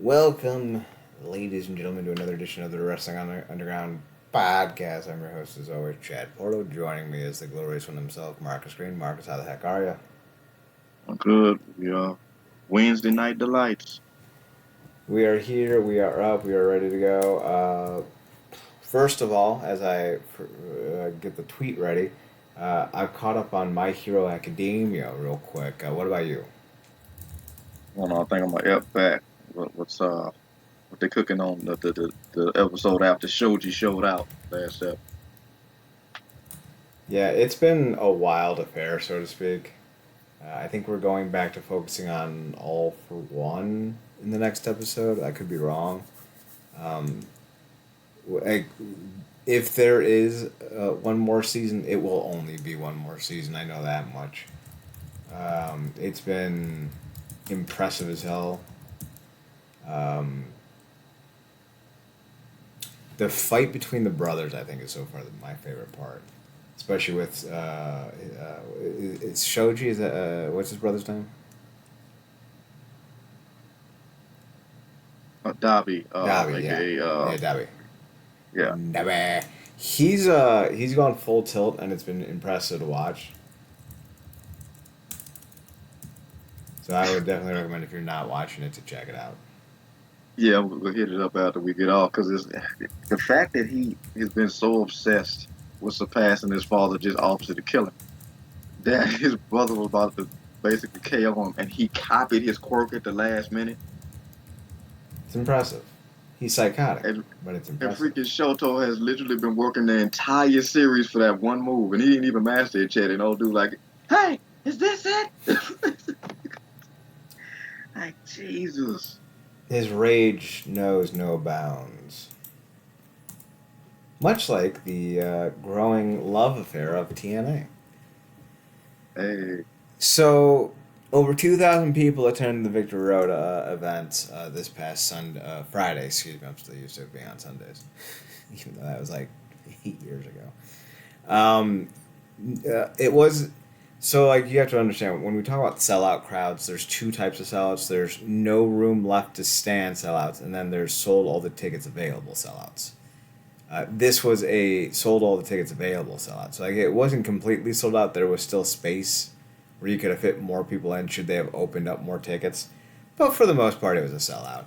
Welcome, ladies and gentlemen, to another edition of the Wrestling Underground podcast. I'm your host, as always, Chad Porto. Joining me is the glorious one himself, Marcus Green. Marcus, how the heck are you? I'm good. Wednesday night delights. We are here. We are up. We are ready to go. First of all, as I get the tweet ready, I've caught up on My Hero Academia real quick. What about you? I don't know, I think I'm gonna F back. What they cooking on the episode after Shoji showed out last episode. Yeah, it's been a wild affair, so to speak. I think we're going back to focusing on All for One in the next episode. I could be wrong. Um, I, if there is one more season, it will only be one more season. I know that much. It's been impressive as hell. Um, the fight between the brothers, I think, is so far my favorite part. Especially with it's Shoji. Is that what's his brother's name? Dabi, Dabi. Yeah, aka yeah, Dabi. yeah, Dabi. He's gone full tilt, and it's been impressive to watch. So I would definitely recommend if you're not watching it to check it out. yeah. We'll hit it up after we get off because it's the fact that he has been so obsessed with surpassing his father just opposite of killing. That his brother was about to basically KO him, and he copied his quirk at the last minute. It's impressive. He's psychotic, And but it's And impressive. freaking Shoto has literally been working the entire series for that one move, and he didn't even master it yet. And old dude like, hey, is this it? Like Jesus. His rage knows no bounds. Much like the growing love affair of TNA. Hey, So, over 2,000 people attended the Victory Road event this past Friday. Excuse me, I'm still used to it being on Sundays, even though that was like 8 years ago. It was so like you have to understand when we talk about sellout crowds. There's two types of sellouts. There's no room left to stand sellouts, and then there's sold all the tickets available sellouts. This was a sold all the tickets available sellout. So like it wasn't completely sold out. There was still space where you could have fit more people in should they have opened up more tickets. But for the most part, it was a sellout.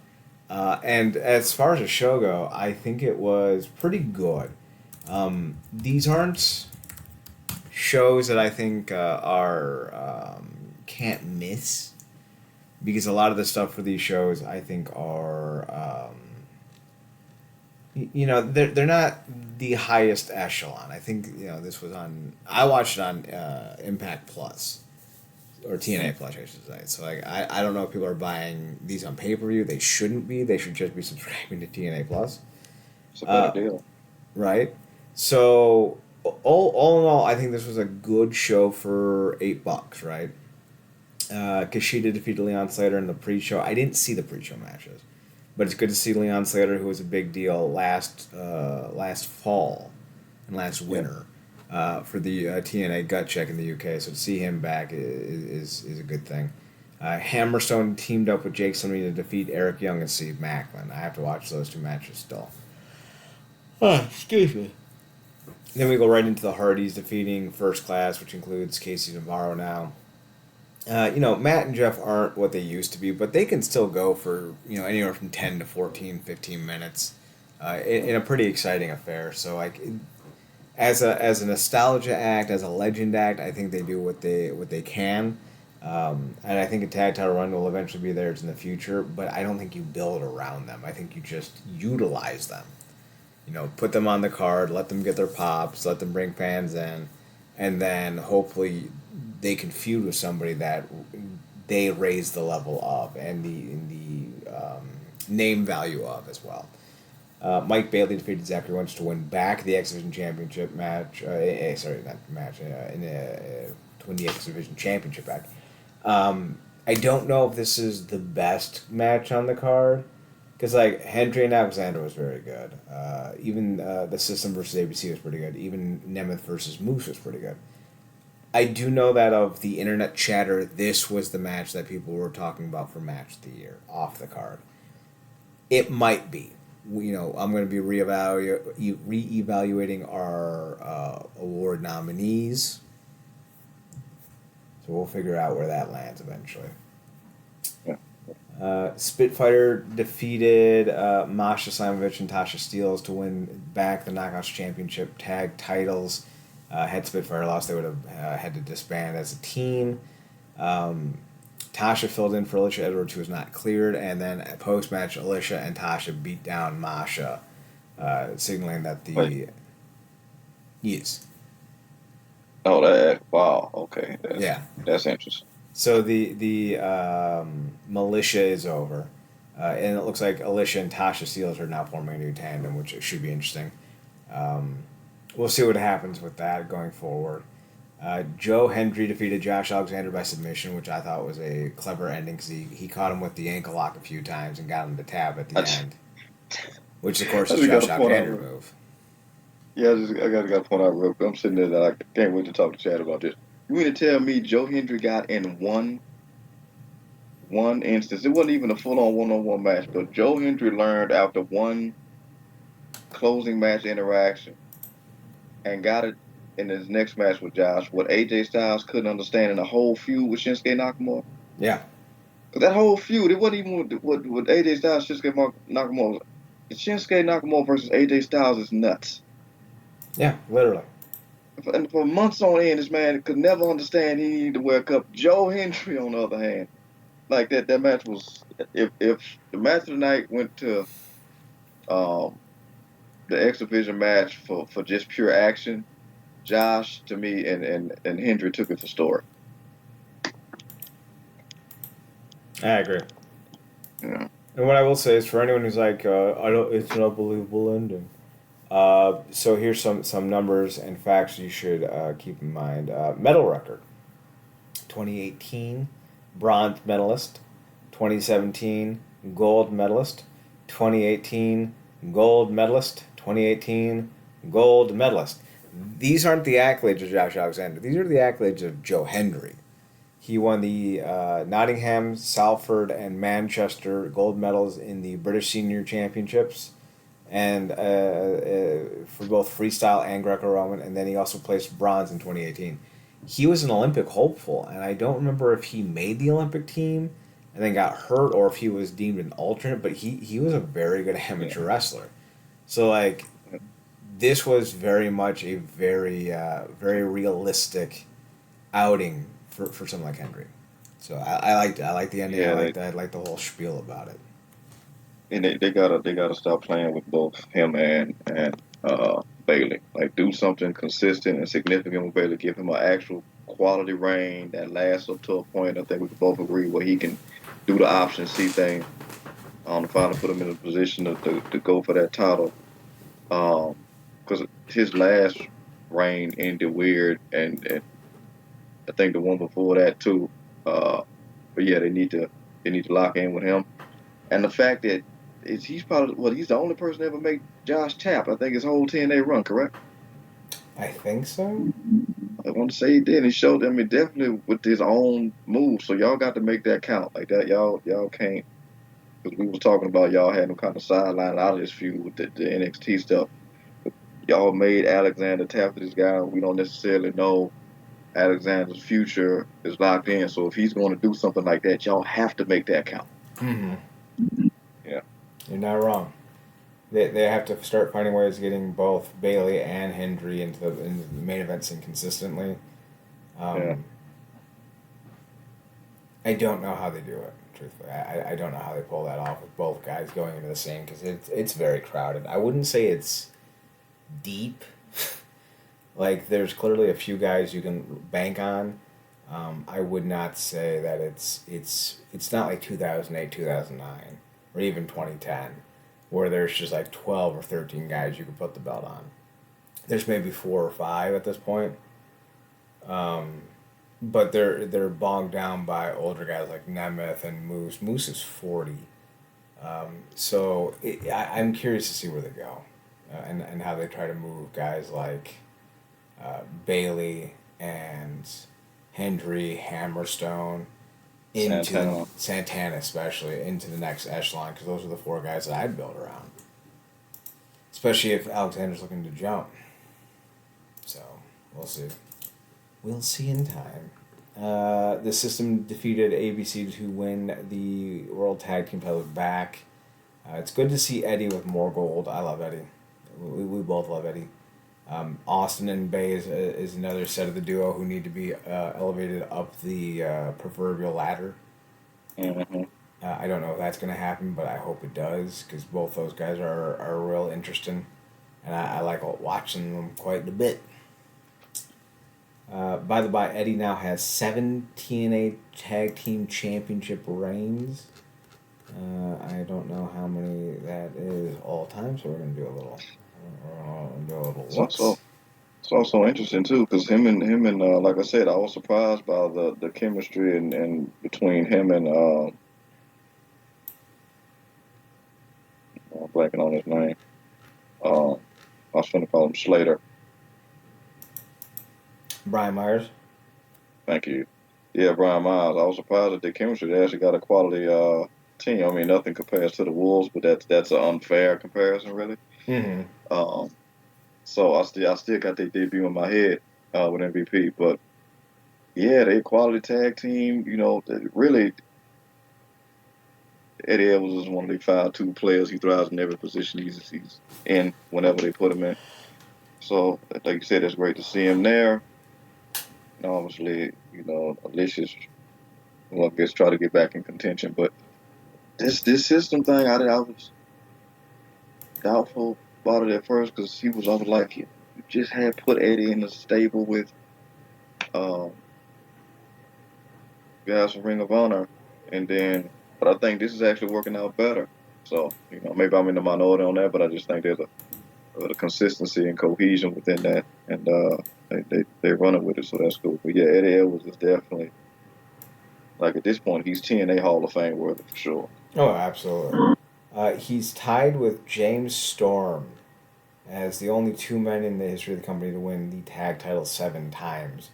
And as far as the show go, I think it was pretty good. These aren't shows that I think are can't miss because a lot of the stuff for these shows I think are they're not the highest echelon. I think this was on. I watched it on Impact Plus or TNA Plus, I should say. So like I don't know if people are buying these on pay per view. They shouldn't be. They should just be subscribing to TNA Plus. it's a better Uh, deal. right. So all in all, I think this was a good show for $8. Right. Kushida defeated Leon Slater in the pre-show. I didn't see the pre-show matches, but it's good to see Leon Slater, who was a big deal last fall and last Yeah. winter for the TNA Gut Check in the UK. So to see him back is a good thing. Hammerstone teamed up with Jake Somebody to defeat Eric Young and Steve Macklin. I have to watch those two matches still. Oh, excuse me. Then we go right into the Hardys defeating First Class, which includes Casey Navarro now. Matt and Jeff aren't what they used to be, but they can still go for, anywhere from 10 to 14, 15 minutes in a pretty exciting affair. So, like, as a nostalgia act, as a legend act, I think they do what they can. And I think a tag title run will eventually be theirs in the future, but I don't think you build around them. I think you just utilize them. Put them on the card, let them get their pops, let them bring fans in, and then hopefully they can feud with somebody that they raise the level of and the name value of as well. Mike Bailey defeated Zachary Wentz to win back the X Division Championship match. Sorry, not match. To win the X Division Championship back. I don't know if this is the best match on the card. Because, like, Hendry and Alexander was very good. Even the System versus ABC was pretty good. Even Nemeth versus Moose was pretty good. I do know that of the internet chatter, this was the match that people were talking about for match of the year, off the card. It might be. I'm going to be reevaluating our award nominees, so we'll figure out where that lands eventually. Yeah. Spitfire defeated Masha Slamovich and Tasha Steelz to win back the Knockouts Championship tag titles. Had Spitfire lost, they would have had to disband as a team. Tasha filled in for Alicia Edwards, who was not cleared, and then post match, Alicia and Tasha beat down Masha, signaling that the Wait. yes, Oh, that wow. Okay, yeah. that's interesting. So the militia is over, and it looks like Alicia and Tasha Steelz are now forming a new tandem, which should be interesting. Um, we'll see what happens with that going forward. Joe Hendry defeated Josh Alexander by submission, which I thought was a clever ending because he caught him with the ankle lock a few times and got him to tap at the I end, which of course I is just got Josh to point Alexander's out. move. Yeah, I got to point out real quick. I'm sitting there that I can't wait to talk to Chad about this. You mean to tell me Joe Hendry got in one instance? It wasn't even a full on one-on-one match, but Joe Hendry learned after one closing match interaction and got it in his next match with Josh. What AJ Styles couldn't understand in the whole feud with Shinsuke Nakamura. Yeah, Because that whole feud, it wasn't even with AJ Styles, Nakamura. Shinsuke Nakamura versus AJ Styles is nuts. yeah, literally. And for months on end, this man could never understand he needed to wear a cup. Joe Hendry, on the other hand, like that match was. If the match of the night went to um, the X Division match for just pure action, Josh to me and Hendry took it for story. I agree. Yeah. And what I will say is, for anyone who's like, I don't, it's an unbelievable ending. So here's some numbers and facts you should keep in mind. Medal record: 2018 bronze medalist, 2017 gold medalist, 2018 gold medalist, 2018 gold medalist. These aren't the accolades of Josh Alexander. These are the accolades of Joe Hendry. He won the Nottingham, Salford, and Manchester gold medals in the British Senior Championships, and for both freestyle and Greco-Roman. And then he also placed bronze in 2018. He was an Olympic hopeful, and I don't remember if he made the Olympic team and then got hurt or if he was deemed an alternate. But he was a very good amateur Yeah. wrestler. So like this was very much a very realistic outing for someone like Hendry. So I liked it. I like the ending. Yeah, I like the whole spiel about it. and they gotta stop playing with both him and Bailey. Like do something consistent and significant with Bailey. Give him an actual quality reign that lasts up to a point. I think we can both agree where he can do the option C thing. To finally put him in a position to go for that title. Because his last reign ended weird, and I think the one before that too. But yeah, they need to lock in with him. And the fact that he's probably he's the only person to ever make Josh tap. I think his whole TNA run, correct? I think so. I want to say he did. He showed them it definitely with his own move. So y'all got to make that count like that. Y'all can't because we was talking about y'all had him kind of sidelined out of this feud with the NXT stuff. But y'all made Alexander tap to this guy. We don't necessarily know Alexander's future is locked in. So if he's going to do something like that, y'all have to make that count. Mm-hmm. Yeah. You're not wrong. They have to start finding ways of getting both Bailey and Hendry into the main event scene consistently. Yeah. Um, I don't know how they do it. Truthfully, I don't know how they pull that off with both guys going into the same because it's very crowded. I wouldn't say it's deep. Like there's clearly a few guys you can bank on. I would not say that it's not like 2008, 2009, or even 2010, where there's just like 12 or 13 guys you can put the belt on. There's maybe 4 or 5 at this point, but they're bogged down by older guys like Nemeth and Moose. Moose is 40, so I'm curious to see where they go, and how they try to move guys like Bailey and Hendry, Hammerstone. into Santana. Santana, especially into the next echelon, because those are the four guys that I'd build around. Especially if Alexander's looking to jump. So we'll see. We'll see in time. The system defeated ABC to win the World Tag Team titles back. It's good to see Eddie with more gold. I love Eddie. We both love Eddie. Austin and Bay is another set of the duo who need to be elevated up the proverbial ladder. Mm-hmm. I don't know if that's going to happen, but I hope it does because both those guys are real interesting, and I like watching them quite a bit. By the by, Eddie now has 7 TNA Tag Team Championship reigns. I don't know how many that is all time, so we're gonna do a little. So Looks. it's also interesting too, because him and like I said, I was surprised by the chemistry and between him and I'm blanking on his name. I was going to call him Slater. Brian Myers. Thank you. Yeah, Brian Miles. I was surprised at the chemistry. They actually got a quality team. I mean, nothing compares to the Wolves, but that's an unfair comparison, really. Mm-hmm. Um, so I still got their debut in my head with MVP, but yeah, they quality tag team. Really, Eddie Edwards is one of the 5-2 players. He thrives in every position he's in whenever they put him in. So, like you said, it's great to see him there. And obviously, Alicia's, well, I guess, try to get back in contention. But this system thing, I was doubtful about it at first because I was like, you just had put Eddie in the stable with um, guys from Ring of Honor, and then, but I think this is actually working out better. So, maybe I'm in the minority on that, but I just think there's a consistency and cohesion within that, and they running with it, so that's cool. But yeah, Eddie Edwards is definitely, like, at this point, he's TNA Hall of Fame worthy for sure. Oh, absolutely. He's tied with James Storm as the only two men in the history of the company to win the tag title 7 times.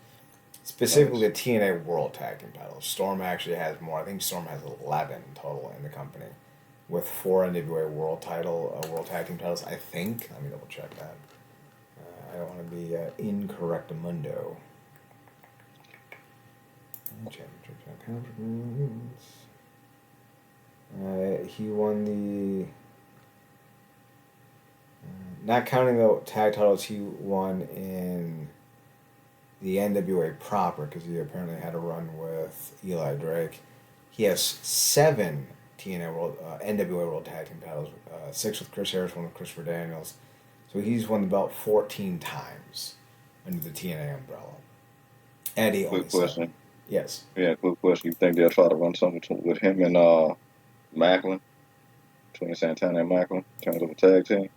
Specifically, Nice. the TNA World Tag Team titles. Storm actually has more. I think Storm has 11 total in the company, with 4 NWA World Tag Team titles. I think. Let me double check that. I don't want to be incorrectamundo. He won the. Not counting the tag titles he won in the NWA proper, because he apparently had a run with Eli Drake. He has 7 NWA World Tag Team titles, 6 with Chris Harris, 1 with Christopher Daniels. So he's won the belt 14 times under the TNA umbrella. Eddie only Quick 7. question. Yes. Yeah, quick question. You think they'll try to run something with him and Macklin, between Santana and Macklin, in terms of a tag team?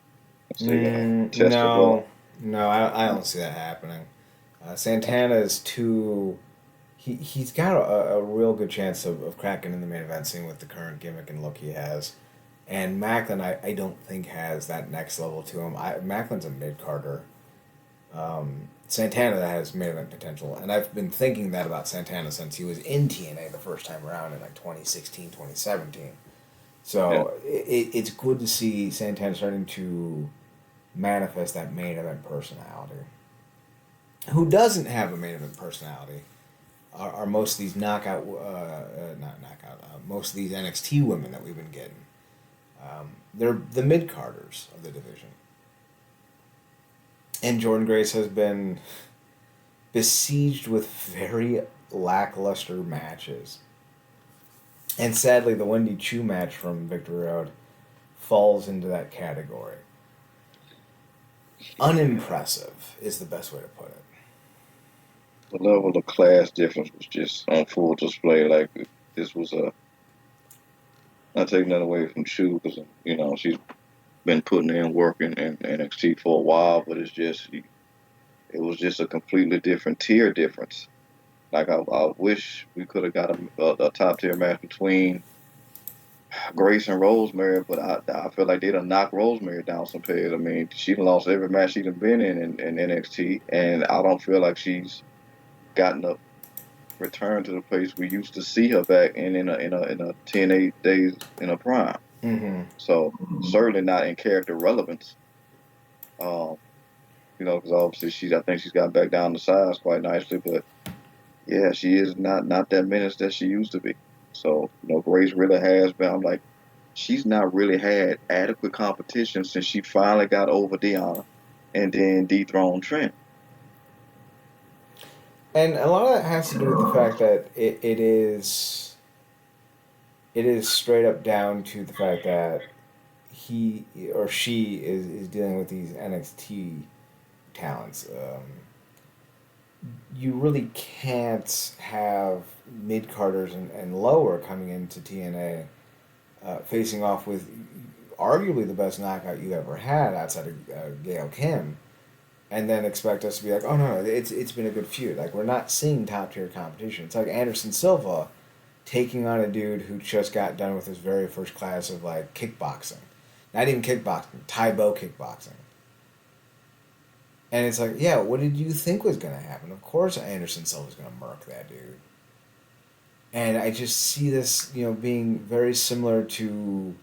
And see, test the brother. No, I don't see that happening. Santana is too. He's got a real good chance of cracking in the main event scene with the current gimmick and look he has. And Macklin, I don't think has that next level to him. Macklin's a mid Carter. Santana has main event potential, and I've been thinking that about Santana since he was in TNA the first time around in like 2016, 2017. Yeah. So it's good to see Santana starting to manifest that main event personality. Who doesn't have a main event personality are most of these not knockout, most of these NXT women that we've been getting. They're the mid Carters of the division. And Jordan Grace has been besieged with very lackluster matches. And sadly, the Wendy Chu match from Victory Road falls into that category. Unimpressive is the best way to put it. The level of class difference was just on full display. Like, this was not taking that away from Chu, because she's been putting in work in NXT for a while, but it was just a completely different tier difference. Like, I wish we could have got a top tier match between Grace and Rosemary, but I feel like they done knocked Rosemary down some pegs. I mean, she done lost every match she done been in NXT, and I don't feel like she's gotten up return to the place we used to see her back in a TNA days in a prime. Mm-hmm. So certainly not in character relevance. Um, because obviously I think she's gotten back down to size quite nicely, but yeah, she is not that menace that she used to be. So Grace really has been. I'm like, she's not really had adequate competition since she finally got over Deanna, and then dethroned Trent. And a lot of that has to do with the fact that it is straight up down to the fact that he or she is dealing with these NXT talents. You really can't have mid carders and lower coming into TNA facing off with arguably the best knockout you ever had outside of Gail Kim, and then expect us to be like, oh no, it's been a good feud. Like we're not seeing top tier competition. It's like Anderson Silva taking on a dude who just got done with his very first class of like kickboxing, not even kickboxing, Taibo kickboxing. And it's like, yeah, what did you think was gonna happen? Of course, Anderson Silva's gonna murk that dude. And I just see this, being very similar to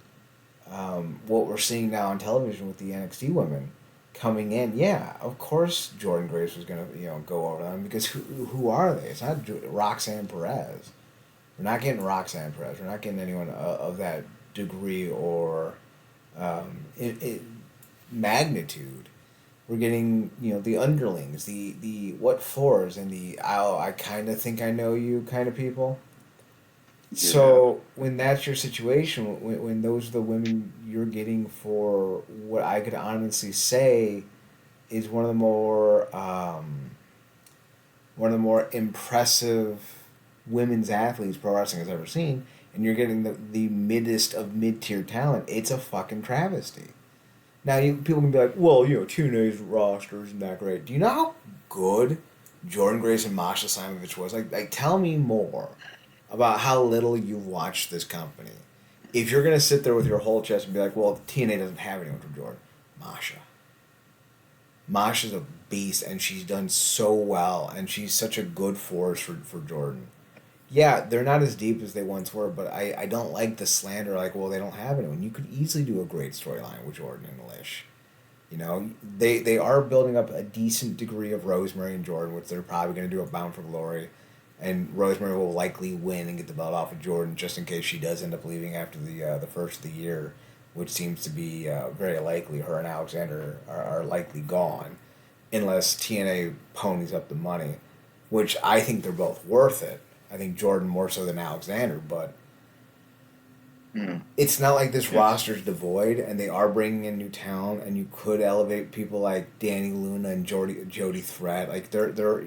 what we're seeing now on television with the NXT women coming in. Yeah, of course Jordan Grace was gonna go over them because who are they? It's not Roxanne Perez. We're not getting Roxanne Perez. We're not getting anyone of that degree or magnitude. We're getting the underlings, the what fours, and the I kind of think I know you kind of people. Yeah, So when that's your situation, when those are the women you're getting for what I could honestly say is one of the more impressive women's athletes pro wrestling has ever seen, and you're getting the middest of mid tier talent, it's a fucking travesty. Now people can be like, well, TNA's roster isn't that great. Do you know how good Jordan Grace and Masha Simonovich was? Like tell me more about how little you've watched this company. If you're gonna sit there with your whole chest and be like, well, TNA doesn't have anyone from Jordan, Masha. Masha's a beast, and she's done so well, and she's such a good force for Jordan. Yeah, they're not as deep as they once were, but I don't like the slander. Like, well, they don't have anyone. You could easily do a great storyline with Jordan and Lish. They are building up a decent degree of Rosemary and Jordan, which they're probably going to do a Bound for Glory, and Rosemary will likely win and get the belt off of Jordan, just in case she does end up leaving after the first of the year, which seems to be very likely. Her and Alexander are likely gone, unless TNA ponies up the money, which I think they're both worth it. I think Jordan more so than Alexander, but mm, it's not like this yeah, roster's devoid, and they are bringing in new talent, and you could elevate people like Danny Luna and Jody Threat. Like they're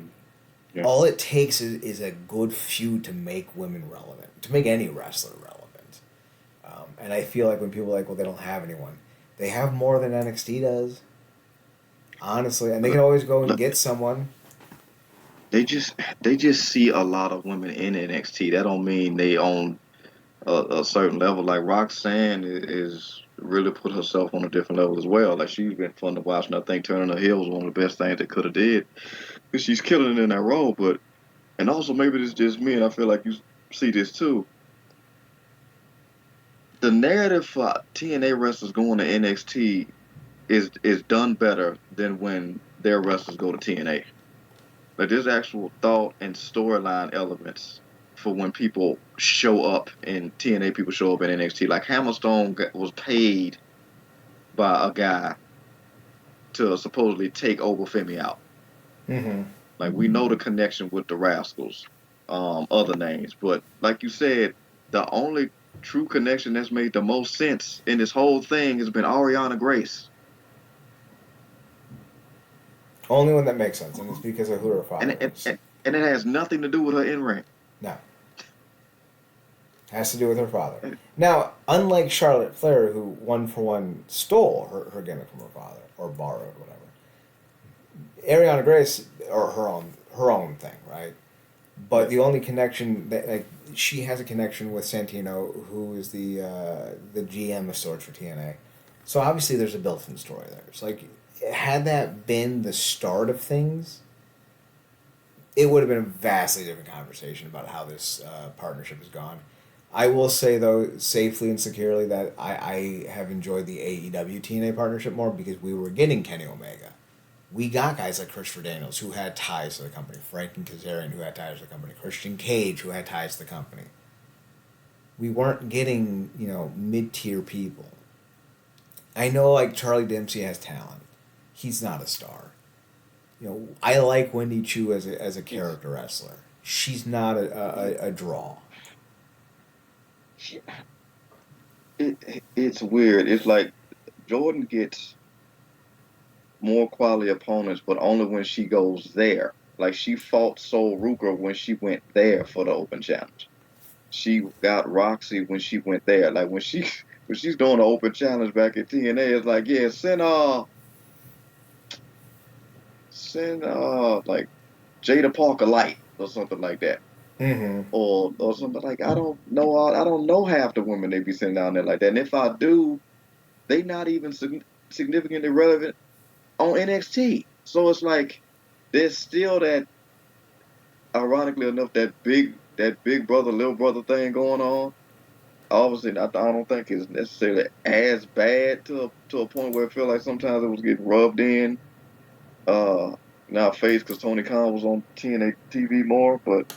yeah. all it takes is a good feud to make women relevant, to make any wrestler relevant. And I feel like when people are like, well, they don't have anyone, they have more than NXT does, honestly, and they can Look, always go and look, get someone. they just see a lot of women in NXT. That don't mean they own a certain level. Like Roxanne is really put herself on a different level as well. Like she's been fun to watch, and I think turning her heel was one of the best things they could have did because she's killing it in that role. But and also maybe this is just me, and I feel like you see this too. The narrative for TNA wrestlers going to NXT is done better than when their wrestlers go to TNA. Like there's actual thought and storyline elements for when people show up in TNA. People show up in NXT. Like Hammerstone was paid by a guy to supposedly take over Femi out. Mm-hmm. Like we know the connection with the Rascals, other names, but like you said, the only true connection that's made the most sense in this whole thing has been Ariana Grace, Only one that makes sense, and it's because of who her and father and, is. and and it has nothing to do with her in ring. No, has to do with her father. Now, unlike Charlotte Flair, who one for one stole her gimmick from her father or borrowed whatever, Ariana Grace or her own thing, right? But Yeah, the only connection that like she has a connection with Santino, who is the GM of sorts for TNA. So obviously there's a built-in story there. It's like had that been the start of things, it would have been a vastly different conversation about how this partnership has gone. I will say though, safely and securely, that I have enjoyed the AEW TNA partnership more because we were getting Kenny Omega. We got guys like Christopher Daniels who had ties to the company, Frank and Kazarian who had ties to the company, Christian Cage who had ties to the company. We weren't getting, mid tier people. I know like Charlie Dempsey has talent. He's not a star. I like Wendy Chu as a character wrestler. She's not a draw. It's weird. It's like Jordan gets more quality opponents, but only when she goes there. Like she fought Sol Ruger when she went there for the Open Challenge. She got Roxy when she went there. Like when she when she's doing the Open Challenge back at TNA, it's like yeah, send like Jada Parker Light or something like that. Mm-hmm. Or something like I don't know half the women they be sending down there like that. And if I do, they not even significantly relevant on NXT. So it's like there's still that, ironically enough, that big brother little brother thing going on. Obviously, I don't think it's necessarily as bad to a point where it feel like sometimes it was getting rubbed in. Uh, in our face because Tony Khan was on TNA TV more, but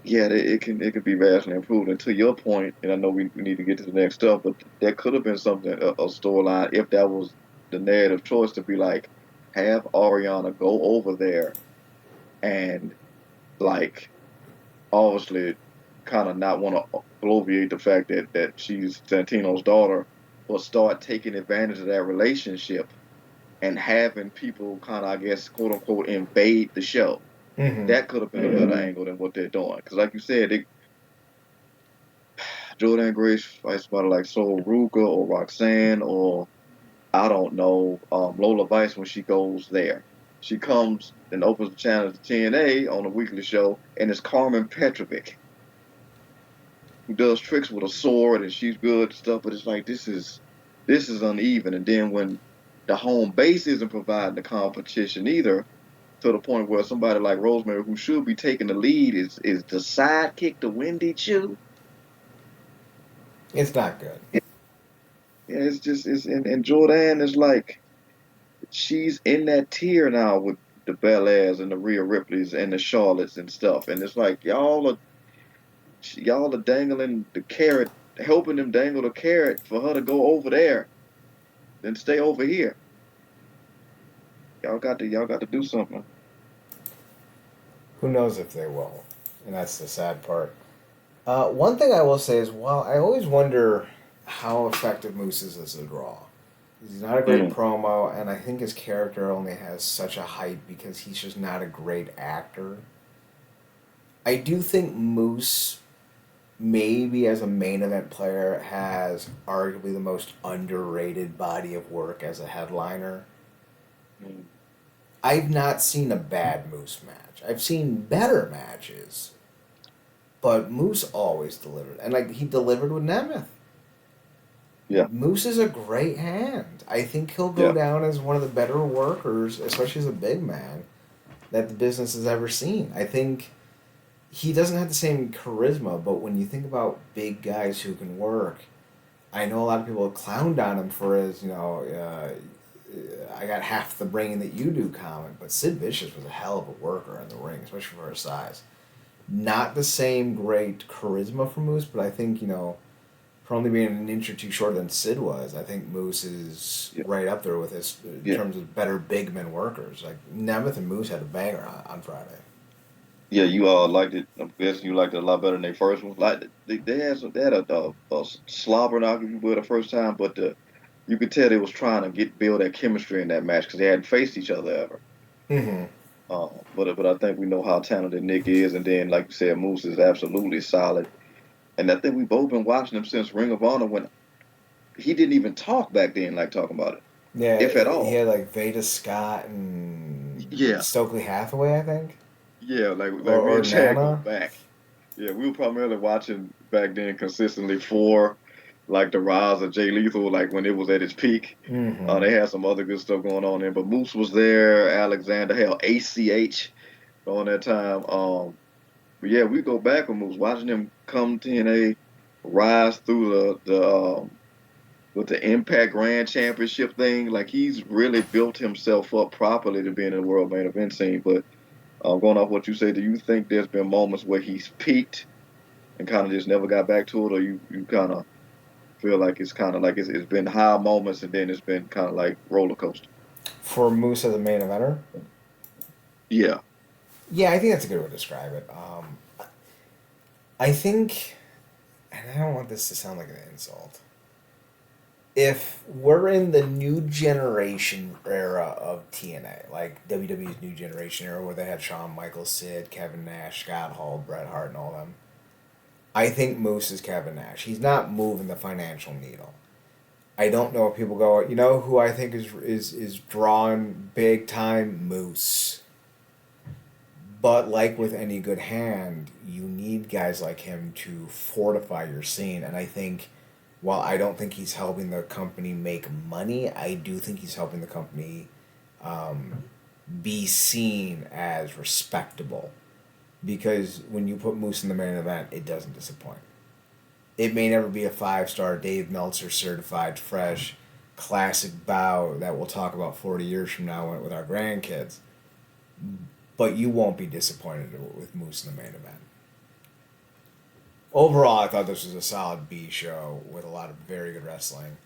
yeah, it can be vastly improved. And to your point, and I know we need to get to the next stuff, but there could have been something a storyline if that was the narrative choice to be like have Ariana go over there and like obviously kind of not want to bloviate the fact that she's Santino's daughter, but start taking advantage of that relationship and having people kind of I guess quote unquote invade the show. Mm-hmm. That could have been a better angle than what they're doing. Because, like you said, Jordan Grace fights somebody like Sol Ruka or Roxanne or I don't know Lola Vice when she goes there. She comes and opens the channel to TNA on a weekly show, and it's Carmen Petrovic who does tricks with a sword, and she's good and stuff. But it's like this is uneven. And then when the home base isn't providing the competition either, to the point where somebody like Rosemary, who should be taking the lead, is the sidekick to Wendy Chu. It's not good. Yeah, it's just and Jordan is like she's in that tier now with the Belairs and the Rhea Ripleys and the Charlottes and stuff, and it's like y'all are dangling the carrot, helping them dangle the carrot for her to go over there, then stay over here. Y'all got to do something. Who knows if they will? And that's the sad part. One thing I will say is, while I always wonder how effective Moose is as a draw. He's not a great Mm. promo, and I think his character only has such a hype because he's just not a great actor. I do think Moose, maybe as a main event player, has arguably the most underrated body of work as a headliner. Mm. I've not seen a bad Moose match. I've seen better matches, but Moose always delivered, and like he delivered with Nemeth. Yeah, Moose is a great hand. I think he'll go yeah, down as one of the better workers, especially as a big man, that the business has ever seen. I think he doesn't have the same charisma, but when you think about big guys who can work, I know a lot of people have clowned on him for his, I got half the brain that you do comment, but Sid Vicious was a hell of a worker in the ring, especially for his size. Not the same great charisma for Moose, but I think, for only being an inch or two shorter than Sid was, I think Moose is yeah, right up there with his in yeah. terms of better big men workers. Like Nemeth and Moose had a banger on Friday. Yeah, you liked it. I'm guessing you liked it a lot better than their first one. Like they had a slobber knock if you will the first time, but you could tell they was trying to build that chemistry in that match because they hadn't faced each other ever. Mm-hmm. But I think we know how talented Nick is, and then like you said, Moose is absolutely solid. And I think we both been watching him since Ring of Honor when he didn't even talk back then, like talking about it, Yeah, if at he all. had like Veda Scott and Yeah, Stokely Hathaway, I think, yeah, like me or and Chad go Nana. back. Yeah, we were primarily watching back then consistently for like the rise of Jay Lethal, like when it was at its peak. Mm-hmm. They had some other good stuff going on there, but Moose was there, Alexander, hell, ACH. on that time. But yeah, we go back with Moose, watching him come TNA, rise through the with the Impact Grand Championship thing. Like he's really built himself up properly to be in the world main event scene. But going off what you say, do you think there's been moments where he's peaked and kind of just never got back to it, or you kind of feel like it's kind of like it's been high moments and then it's been kind of like roller coaster? For Moose as a main eventer, Yeah, yeah, I think that's a good way to describe it. I think, and I don't want this to sound like an insult. If we're in the new generation era of TNA, like WWE's new generation era, where they had Shawn Michaels, Sid, Kevin Nash, Scott Hall, Bret Hart, and all them, I think Moose is Kevin Nash. He's not moving the financial needle. I don't know if people go, you know who I think is drawing big time? Moose. But like with any good hand, you need guys like him to fortify your scene. And I think, while I don't think he's helping the company make money, I do think he's helping the company um, be seen as respectable. Because when you put Moose in the main event, it doesn't disappoint. It may never be a 5-star Dave Meltzer certified fresh classic bow that we'll talk about 40 years from now with our grandkids, but you won't be disappointed with Moose in the main event. Overall, I thought this was a solid B show with a lot of very good wrestling.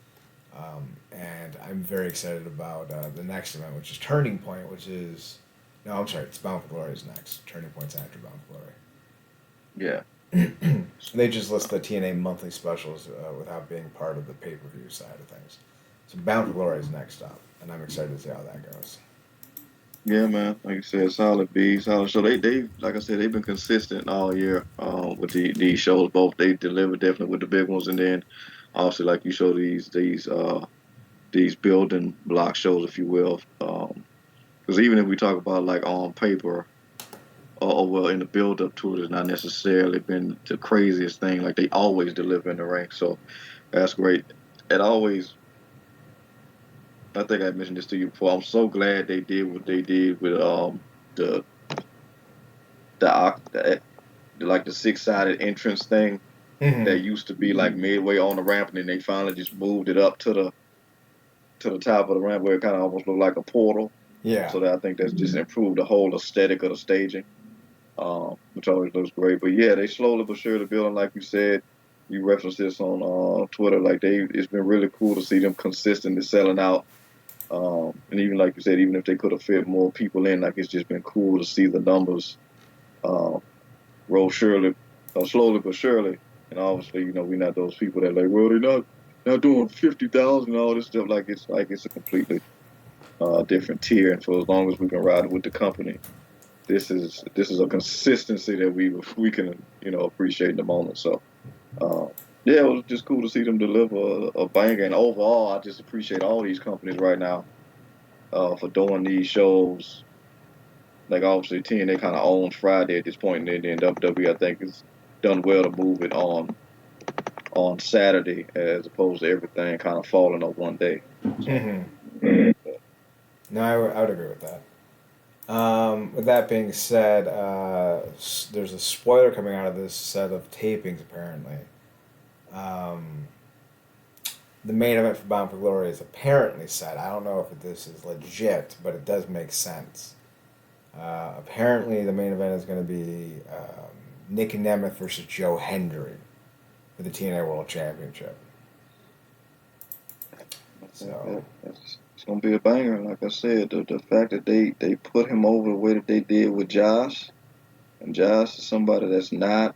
And I'm very excited about the next event, which is Turning Point, which is. No, I'm sorry, it's Bound for Glory is next. Turning Point's after Bound for Glory. yeah. They just list the TNA monthly specials without being part of the pay per view side of things. So Bound for Glory is next up, and I'm excited to see how that goes. Yeah, man. Like I said, solid B, solid show. They like I said, they've been consistent all year with these shows. Both they deliver definitely with the big ones, and then obviously like you show these building block shows, if you will. Because even if we talk about like on paper or well in the build up to it, it's not necessarily been the craziest thing. Like they always deliver in the ring, so that's great. It always. I think I mentioned this to you before. I'm so glad they did what they did with the the like the six-sided entrance thing Mm-hmm. that used to be like midway on the ramp, and then they finally just moved it up to the top of the ramp where it kind of almost looked like a portal. Yeah. So that I think that's just improved the whole aesthetic of the staging, which always looks great. But yeah, they slowly but surely building, like you said. You referenced this on Twitter, like it's been really cool to see them consistently selling out. And even like you said, even if they could have fit more people in, like it's just been cool to see the numbers uh, roll slowly but surely. And obviously, we're not those people that like, well, they're not doing 50,000 and all this stuff. Like it's a completely different tier. And for as long as we can ride with the company, this is a consistency that we can appreciate in the moment. So uh, yeah, it was just cool to see them deliver a banger. And overall, I just appreciate all these companies right now for doing these shows. Like obviously TNA kind of owns Friday at this point, and then WWE I think has done well to move it on Saturday as opposed to everything kind of falling on one day. So Mm-hmm. No, I would agree with that. With that being said, there's a spoiler coming out of this set of tapings, apparently. Um, the main event for Bound for Glory is apparently set. I don't know if this is legit, but it does make sense. Apparently, the main event is going to be Nick Nemeth versus Joe Hendry for the TNA World Championship. I think So, it's gonna be a banger. Like I said, the fact that they put him over the way that they did with Josh, and Josh is somebody that's not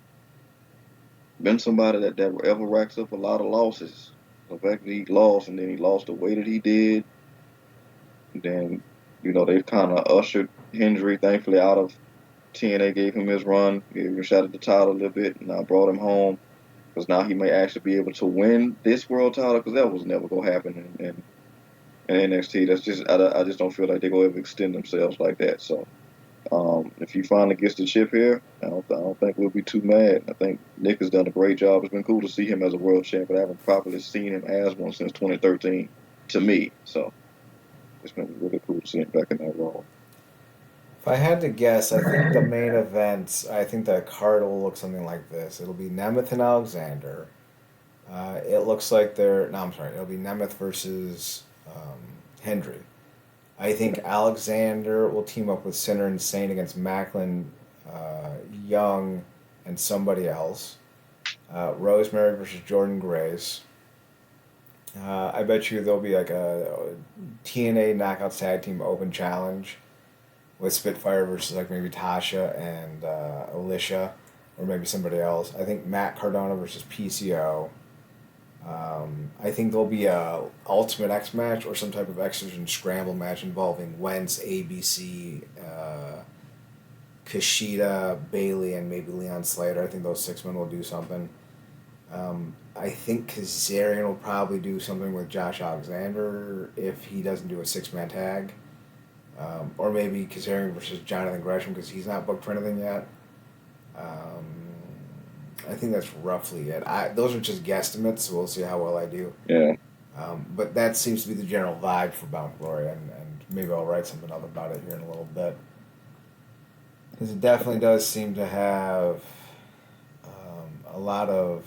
been somebody that ever racks up a lot of losses. The fact that he lost and then he lost the way that he did, and then they've kind of ushered Hendry thankfully out of TNA, gave him his run, gave him a shot at the title a little bit, and I brought him home because now he may actually be able to win this world title because that was never gonna happen in NXT. That's just I just don't feel like they're gonna ever extend themselves like that. So if he finally gets the chip here, I don't think we'll be too mad. I think Nick has done a great job. It's been cool to see him as a world champion. I haven't properly seen him as one since 2013 to me. So it's been really cool to see him back in that role. If I had to guess, I think the main events, I think the card will look something like this. It'll be Nemeth and Alexander. It looks like they're. No, I'm sorry. It'll be Nemeth versus Hendry. I think Alexander will team up with Sinner and Saint against Macklin, Young, and somebody else. Rosemary versus Jordan Grace. I bet you there'll be like a TNA Knockouts Tag Team Open Challenge with Spitfire versus like maybe Tasha and Alicia, or maybe somebody else. I think Matt Cardona versus PCO. I think there'll be a Ultimate X match or some type of Exorcism Scramble match involving Wentz, ABC, Kushida, Bailey, and maybe Leon Slater. I think those 6 men will do something. I think Kazarian will probably do something with Josh Alexander if he doesn't do a 6-man tag. Or maybe Kazarian versus Jonathan Gresham because he's not booked for anything yet. I think that's roughly it. Those are just guesstimates, so we'll see how well I do. Yeah. But that seems to be the general vibe for Bound for Glory, and maybe I'll write something up about it here in a little bit. Because it definitely does seem to have a lot of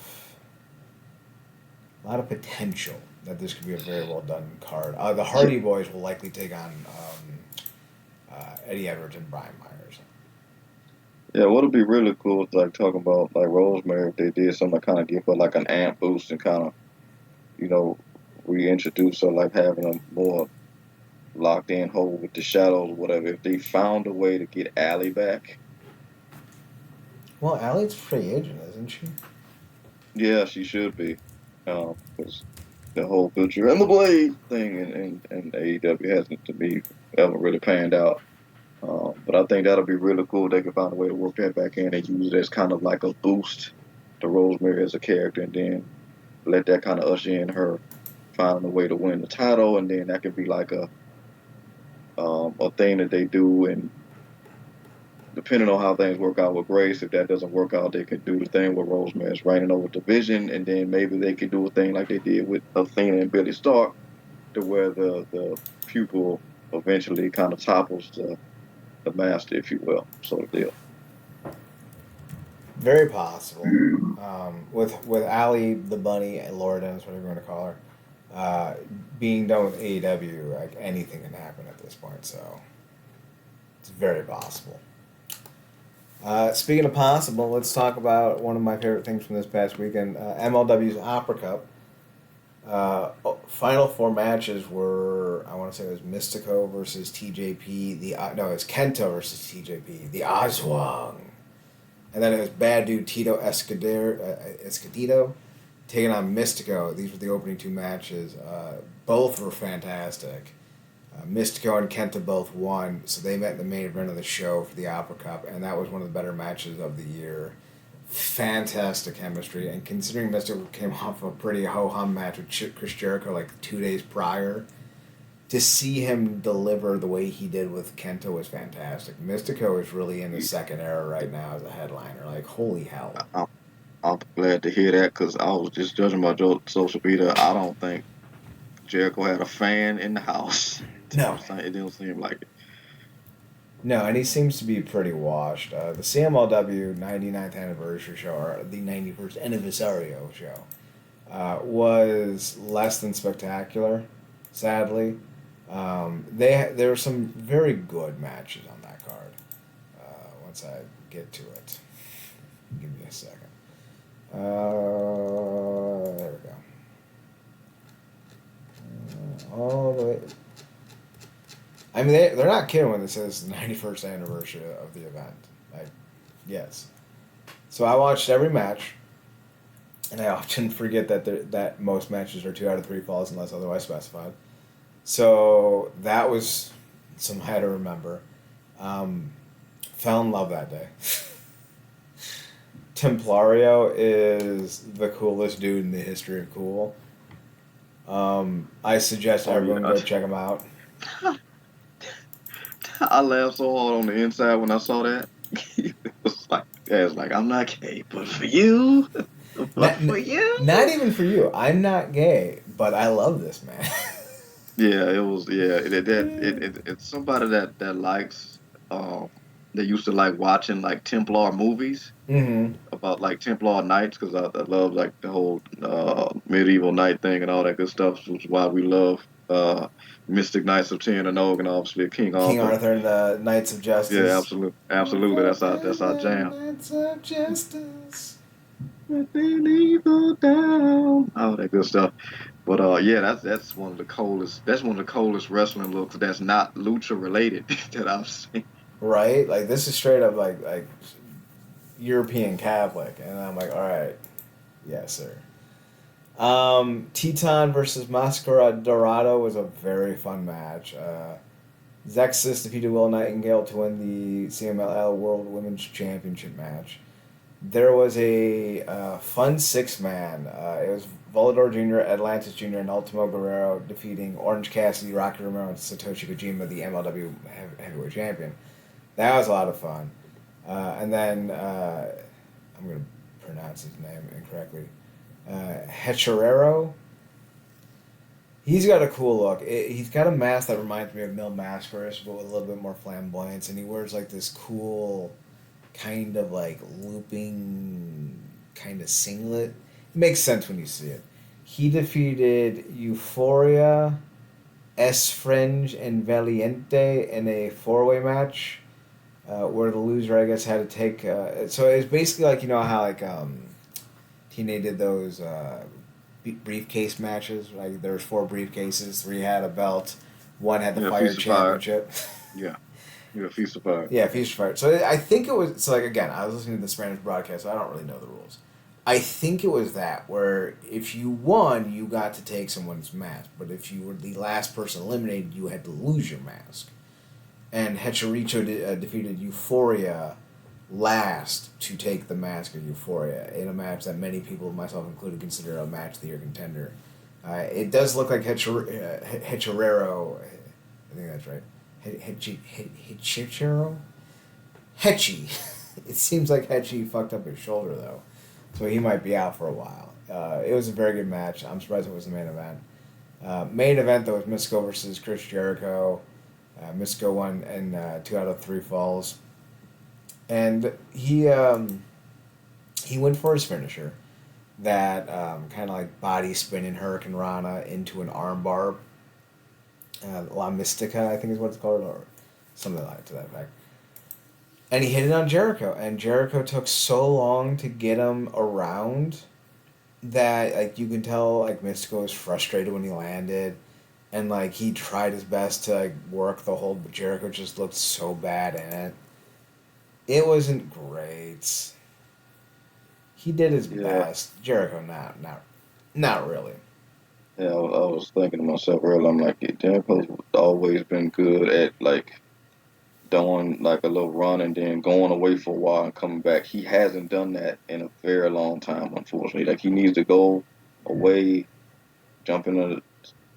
potential that this could be a very well done card. The Hardy Boys will likely take on Eddie Edwards and Brian Myers. Yeah, what would be really cool is like talking about like Rosemary if they did something to kind of give her like an amp boost and kind of, you know, reintroduce her, like having a more locked in hold with the shadows or whatever. If they found a way to get Allie back. Well, Allie's free agent, isn't she? Yeah, she should be. Because the whole Butcher and the Blade thing and AEW hasn't, to me, ever really panned out. But I think that'll be really cool. They can find a way to work that back in and use it as kind of like a boost to Rosemary as a character, and then let that kind of usher in her finding a way to win the title, and then that could be like a thing that they do. And depending on how things work out with Grace, if that doesn't work out, they could do the thing with Rosemary's reigning over division, and then maybe they could do a thing like they did with Athena and Billy Stark, to where the pupil eventually kind of topples the master, if you will, sort of deal. Very possible. With Allie the Bunny and Laura Dennis, whatever you want to call her, being done with AEW, like anything can happen at this point. So it's very possible. Speaking of possible, let's talk about one of my favorite things from this past weekend, MLW's Opera Cup. Final 4 matches were, I want to say it was Mistico versus TJP. It's Kento versus TJP. The Oswang. And then it was Bad Dude Tito Escudito taking on Mistico. These were the opening 2 matches. Both were fantastic. Mistico and Kenta both won, so they met in the main event of the show for the Opera Cup, and that was one of the better matches of the year. Fantastic chemistry, and considering Mistico came off a pretty ho-hum match with Chris Jericho like 2 days prior, to see him deliver the way he did with Kenta was fantastic. Mistico is really in the second era right now as a headliner. Like, holy hell. I'm glad to hear that, because I was just judging by social media. I don't think Jericho had a fan in the house. No. It didn't seem like it. No, and he seems to be pretty washed. The CMLW 99th anniversary show, or the 91st anniversario show, was less than spectacular, sadly. There were some very good matches on that card. Once I get to it. Give me a second. There we go. All the way. I mean, they're not kidding when it says the 91st anniversary of the event. Like, yes. So I watched every match, and I often forget that most matches are 2 out of 3 falls unless otherwise specified. So that was some high to remember. Fell in love that day. Templario is the coolest dude in the history of cool. I suggest everyone go check him out. I laughed so hard on the inside when I saw that. It was like, I'm not gay, but for you, for you, not even for you. I'm not gay, but I love this man. Yeah, it was. Yeah, it's somebody that likes um, they used to like watching like Templar movies Mm-hmm. about like Templar knights because I love like the whole medieval knight thing and all that good stuff, which is why we love Mystic Knights of Tin and Og and obviously King King Arthur. Arthur and the Knights of Yeah, Justice. absolutely, We're absolutely. That's our forbidden jam. Knights of Justice. Down. All that good stuff. But yeah, that's one of the coldest. That's one of the coldest wrestling looks that's not lucha related that I've seen. Right? Like this is straight up like European Catholic, and I'm like, all right, yes, sir. Teton versus Mascara Dorado was a very fun match. Zexus defeated Will Nightingale to win the CMLL World Women's Championship match. There was a fun six man. It was Volador Jr., Atlantis Jr., and Ultimo Guerrero defeating Orange Cassidy, Rocky Romero, and Satoshi Kojima, the MLW heavyweight champion. That was a lot of fun. And then I'm going to pronounce his name incorrectly. Hechirero. He's got a cool look. He's got a mask that reminds me of Mil Mascaris, but with a little bit more flamboyance. And he wears like this cool, kind of like looping, kind of singlet. It makes sense when you see it. He defeated Euphoria, S Fringe, and Valiente in a four-way match. Where the loser, I guess, had to take. So it was basically like, you know how like TNA did those briefcase matches. Like there was four briefcases, three had a belt, one had the Yeah, Fire Feast of Fire. Championship. Yeah, yeah, Feast of Fire. Yeah, Feast of Fire. So I think it was. So like again, I was listening to the Spanish broadcast, so I don't really know the rules. I think it was that where if you won, you got to take someone's mask, but if you were the last person eliminated, you had to lose your mask. And Hechiricho defeated Euphoria last to take the mask of Euphoria in a match that many people, myself included, consider a match of the year contender. It does look like Hechirero. I think that's right. Hichichiro? Hechi. It seems like Hechi fucked up his shoulder, though. So he might be out for a while. It was a very good match. I'm surprised it was the main event. Main event, though, was Mistico versus Chris Jericho. Mistico won in 2 out of 3 falls. And he went for his finisher. That kind of like body spinning Hurricane Rana into an armbar. La Mystica, I think is what it's called, or something like to that effect. And he hit it on Jericho, and Jericho took so long to get him around that like you can tell like Mystico was frustrated when he landed, and like he tried his best to like work the hold, but Jericho just looked so bad in it. It wasn't great. He did his Yeah, best. Jericho, not really. yeah. I was thinking to myself earlier. I'm like, yeah, Jericho's always been good at like doing like a little run and then going away for a while and coming back. He hasn't done that in a very long time, unfortunately. Like he needs to go away, jump into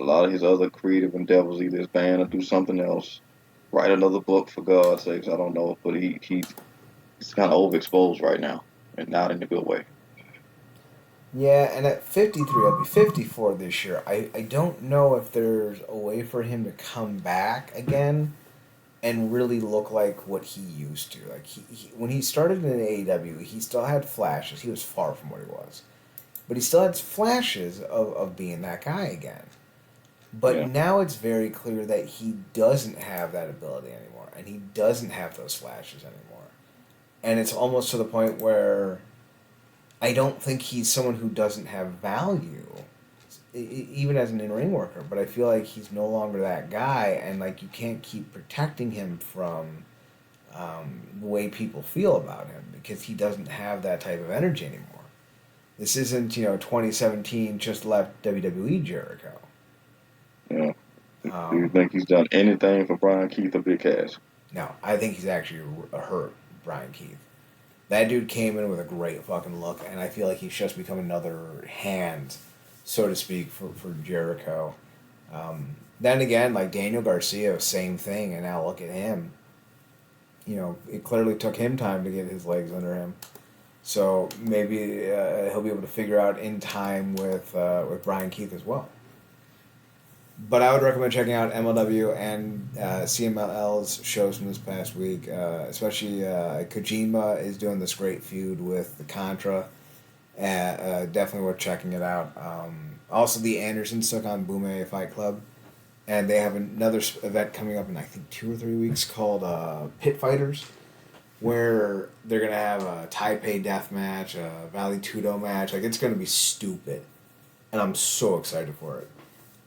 a lot of his other creative endeavors, either his band or do something else. Write another book for God's sakes. I don't know, but he's kind of overexposed right now, and not in a good way. Yeah, and at 53, I'll be 54 this year. I don't know if there's a way for him to come back again and really look like what he used to. Like when he started in AEW, he still had flashes. He was far from what he was, but he still had flashes of being that guy again. But Yeah, now it's very clear that he doesn't have that ability anymore, and he doesn't have those flashes anymore. And it's almost to the point where I don't think he's someone who doesn't have value, even as an in-ring worker. But I feel like he's no longer that guy, and like you can't keep protecting him from the way people feel about him because he doesn't have that type of energy anymore. This isn't 2017 just left WWE Jericho. yeah. Do you Um, think he's done anything for Brian Keith or Big Cass? no, I think he's actually hurt Brian Keith. That dude came in with a great fucking look, and I feel like he's just become another hand, so to speak, for Jericho. Then again, like Daniel Garcia, same thing, and now look at him. It clearly took him time to get his legs under him. So maybe he'll be able to figure out in time with Brian Keith as well. But I would recommend checking out MLW and CMLL's shows from this past week. Especially Kojima is doing this great feud with the Contra. Definitely worth checking it out. Also, the Andersons took on Bume Fight Club, and they have another event coming up in I think 2 or 3 weeks called Pit Fighters, where they're gonna have a Taipei death match, a Valley Tudo match. Like it's gonna be stupid, and I'm so excited for it.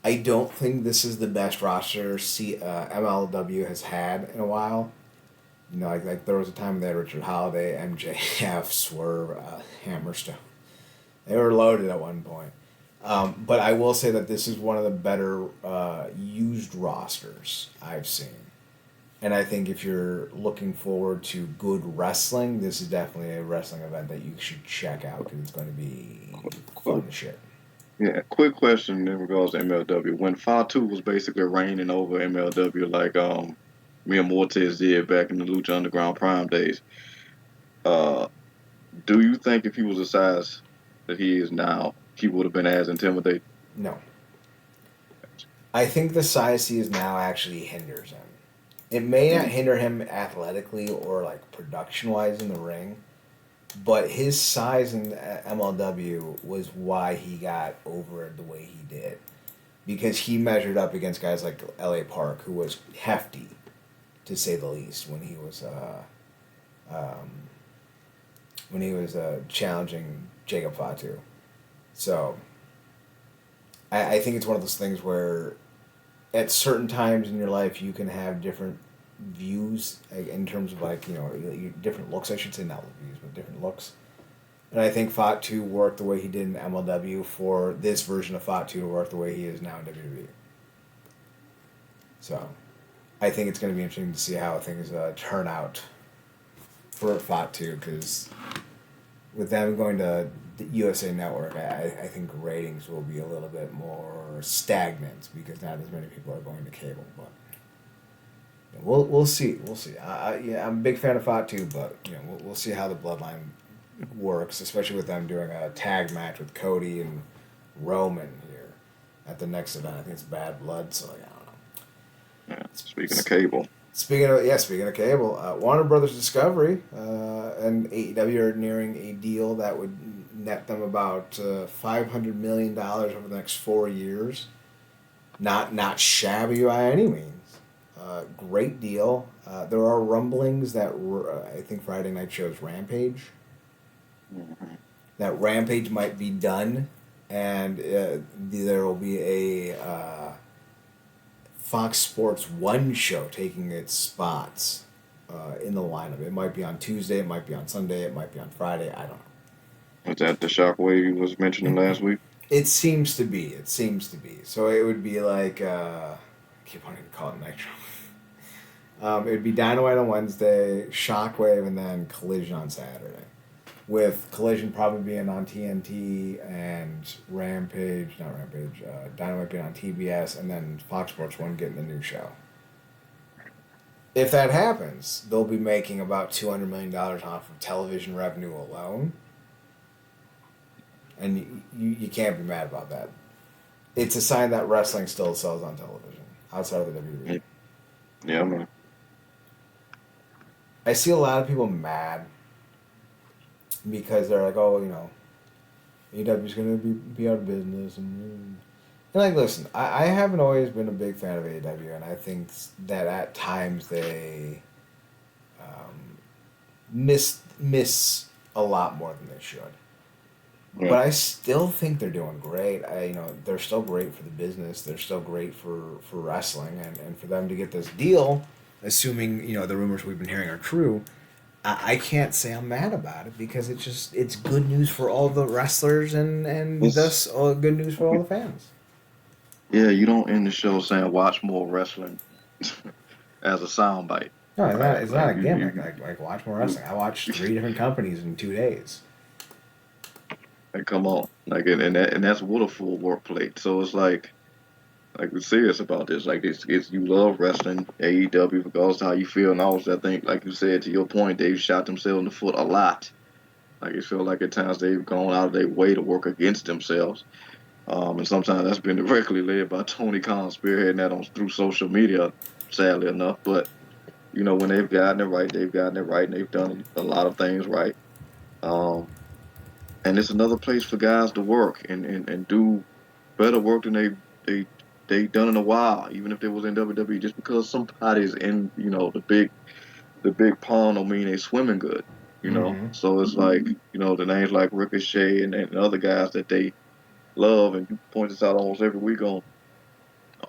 I don't think this is the best roster MLW has had in a while. You know, like there was a time they had Richard Holiday, MJF, Swerve, Hammerstone. They were loaded at one point. But I will say that this is one of the better used rosters I've seen. And I think if you're looking forward to good wrestling, this is definitely a wrestling event that you should check out because it's going to be fun as shit. Yeah, quick question in regards to MLW. When Fatu was basically reigning over MLW, like me and Mortez did back in the Lucha Underground Prime days, uh, do you think if he was the size that he is now, he would have been as intimidating? No. I think the size he is now actually hinders him. It may not Mm, hinder him athletically or like production wise in the ring, but his size in MLW was why he got over the way he did. Because he measured up against guys like L.A. Park, who was hefty, to say the least, um, when he was challenging Jacob Fatu. So I think it's one of those things where at certain times in your life you can have different views in terms of like different looks. I should say not views, but different looks. And I think Fatu worked the way he did in MLW for this version of Fatu to work the way he is now in WWE. So I think it's going to be interesting to see how things turn out for Fatu because with them going to the USA Network, I think ratings will be a little bit more stagnant because not as many people are going to cable. But we'll see. We'll see. Yeah, I'm a big fan of Fatu, but we'll see how the Bloodline works, especially with them doing a tag match with Cody and Roman here at the next event. I think it's Bad Blood, so like, I don't know. yeah. Speaking of cable, Speaking of cable, Warner Brothers Discovery and AEW are nearing a deal that would net them about $500 million over the next 4 years. Not shabby by any means. Great deal. There are rumblings that I think Friday night shows Rampage. hmm That Rampage might be done, and there will be a Fox Sports 1 show taking its spots in the lineup. It might be on Tuesday, it might be on Sunday, it might be on Friday. I don't was that the shockwave you was mentioning know. last week? It seems to be. It seems to be. So it would be like I keep wanting to call it Nitro. It would be Dynamite on Wednesday, Shockwave, and then Collision on Saturday. With Collision probably being on TNT and Dynamite being on TBS, and then Fox Sports 1 getting the new show. If that happens, they'll be making about $200 million off of television revenue alone. And you can't be mad about that. It's a sign that wrestling still sells on television outside of the WWE. Yeah, yeah, man. I see a lot of people mad because they're like, oh, AEW's going to be out of business. And like, listen, I haven't always been a big fan of AEW, and I think that at times they miss a lot more than they should. Yeah. But I still think they're doing great. They're still great for the business. They're still great for wrestling, and for them to get this deal, assuming the rumors we've been hearing are true, I can't say I'm mad about it because it's good news for all the wrestlers and It's thus good news for all the fans. Yeah, you don't end the show saying watch more wrestling as a soundbite, No, right? it's not Like a gimmick. Like watch more you wrestling. I watched 3 different companies in 2 days. like, come on, like, and that's what a full work plate. So it's like we're serious about this. Like it's you love wrestling, AEW, regardless of how you feel. And also, I think, like you said, to your point, they've shot themselves in the foot a lot. Like it feels like at times they've gone out of their way to work against themselves. And sometimes that's been directly led by Tony Khan spearheading that on through social media, sadly enough. But when they've gotten it right, they've gotten it right, and they've done a lot of things right. Um, and it's another place for guys to work and do better work than they they done in a while, even if they was in WWE. Just because somebody's in the big pond don't mean they swimming good. Mm-hmm. So it's like the names like Ricochet and other guys that they love, and you point this out almost every week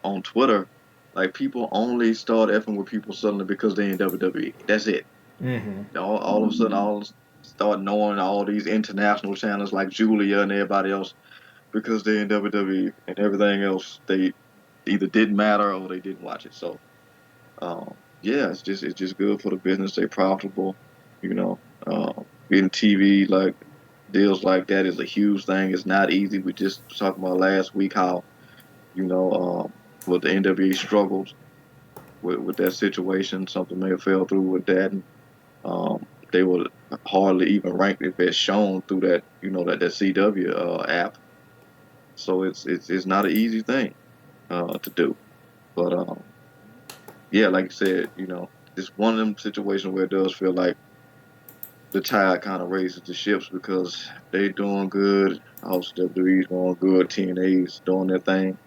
on Twitter. Like people only start effing with people suddenly because they in WWE. That's it. Mm-hmm. All of a sudden, all start knowing all these international channels like Julia and everybody else because they in WWE, and everything else they either didn't matter or they didn't watch it. So yeah, it's just good for the business. They profitable, you know. Getting TV like deals like that is a huge thing. It's not easy. We just talked about last week how you know what the NWA struggled with that situation. Something may have fell through with that, and they were hardly even ranked if it's shown through that CW app. So it's not an easy thing to do. But yeah, like you said, it's one of them situations where it does feel like the tide kind of raises the ships because they doing good. House WWE's doing good. TNA's doing their thing.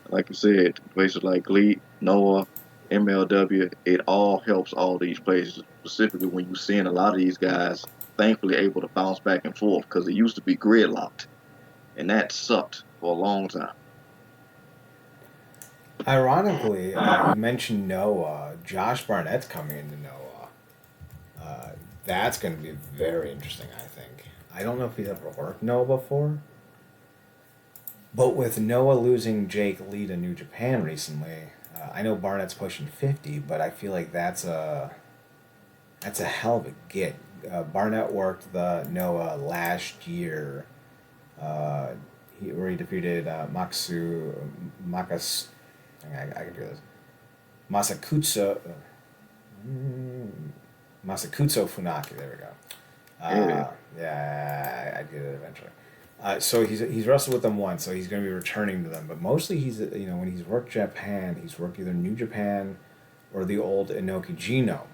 Like you said, places like Glee, Noah, MLW, it all helps all these places. Specifically when you're seeing a lot of these guys thankfully able to bounce back and forth because it used to be gridlocked, and that sucked for a long time. Ironically, you mentioned Noah. Josh Barnett's coming into Noah. Uh, that's going to be very interesting, I think. I don't know if he's ever worked Noah before, but with Noah losing Jake Lee to New Japan recently, I know Barnett's pushing 50, but I feel like that's a hell of a get. Barnett worked the Noah last year, uh, where he defeated Makas. I can do this. Masakutsu. Mm, Masakutsu Funaki. There we go. Yeah, Yeah, I get it eventually. So he's wrestled with them once, so he's going to be returning to them. But mostly when he's worked Japan, he's worked either New Japan or the old Inoki Genome,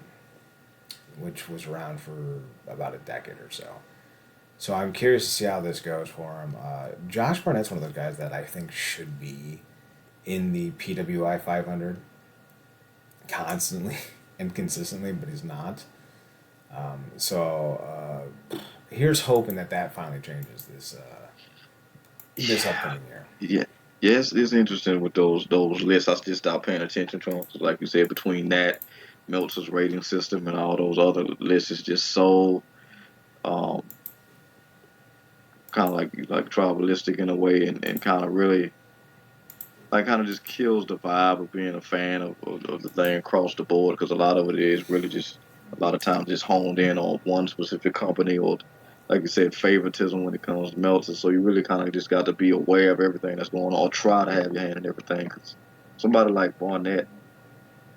which was around for about a decade or so. So I'm curious to see how this goes for him. Josh Barnett's one of those guys that I think should be in the PWI 500 constantly and consistently, but he's not. So here's hoping that finally changes this yeah, upcoming year. yeah. Yes, it's interesting with those lists. I just stopped paying attention to them. 'Cause like you said, between that, Meltzer's rating system, and all those other lists, is just so um, kind of like tribalistic in a way, and kind of really like kind of just kills the vibe of being a fan of the thing across the board because a lot of it is really just a lot of times just honed in on one specific company or like you said favoritism when it comes to Meltzer. So you really kind of just got to be aware of everything that's going on or try to have your hand in everything because somebody like Barnett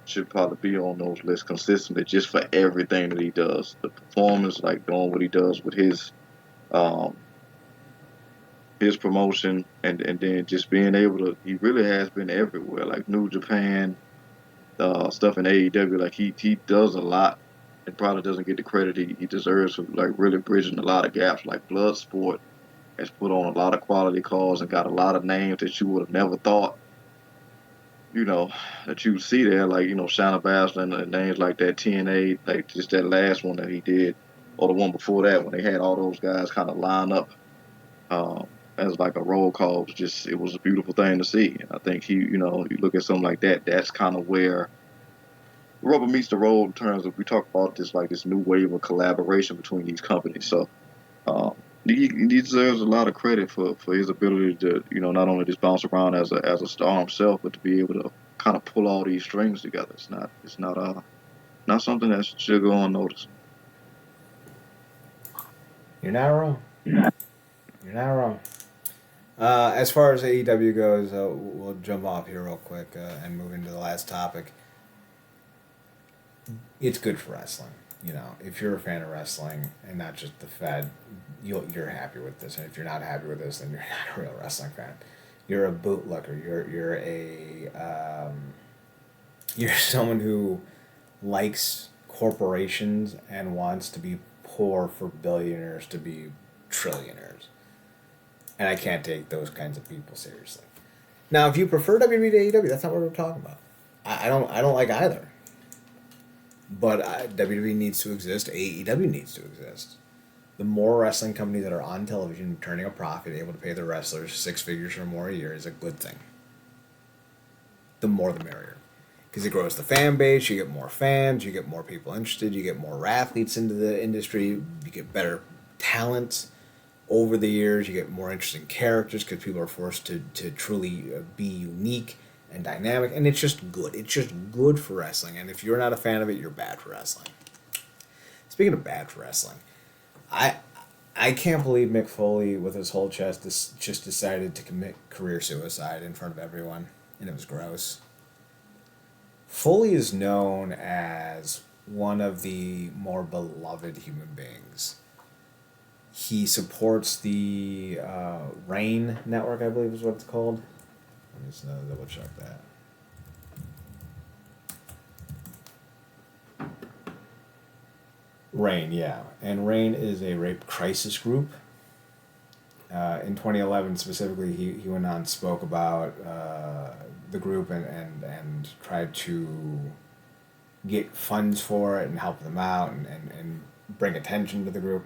should probably be on those lists consistently just for everything that he does. The performance, like doing what he does with um, his promotion and then just being able to he really has been everywhere like New Japan stuff in AEW like he does a lot and probably doesn't get the credit he deserves for like really bridging a lot of gaps like Bloodsport has put on a lot of quality calls and got a lot of names that you would have never thought you know that you see there like Shayna Baszler and names like that TNA like just that last one that he did or the one before that when they had all those guys kind of line up um, as like a roll call. It was a beautiful thing to see. And I think you look at something like that, that's kind of where the rubber meets the road in terms of we talk about this like this new wave of collaboration between these companies. So he deserves a lot of credit for his ability to not only just bounce around as a star himself, but to be able to kind of pull all these strings together. It's not something that should go unnoticed. You're not wrong. You're not wrong. As far as AEW goes, we'll jump off here real quick and move into the last topic. It's good for wrestling. If you're a fan of wrestling and not just the Fed, you're happy with this. And if you're not happy with this, then you're not a real wrestling fan. You're a bootlicker. You're someone who likes corporations and wants to be poor for billionaires to be trillionaires. And I can't take those kinds of people seriously. Now, if you prefer WWE to AEW, that's not what we're talking about. I don't like either. But WWE needs to exist. AEW needs to exist. The more wrestling companies that are on television turning a profit, able to pay their wrestlers six figures or more a year is a good thing. The more the merrier. Because it grows the fan base, you get more fans, you get more people interested, you get more athletes into the industry, you get better talent over the years, you get more interesting characters because people are forced to truly be unique and dynamic, and it's just good. It's just good for wrestling, and if you're not a fan of it, you're bad for wrestling. Speaking of bad for wrestling, I I can't believe Mick Foley, with his whole chest, just decided to commit career suicide in front of everyone, and it was gross. Foley is known as one of the more beloved human beings. He supports the Rain Network, I believe is what it's called. Let me just double check that. Rain, yeah. And Rain is a rape crisis group. In 2011, specifically, he went on and spoke about the group and tried to get funds for it and help them out and bring attention to the group.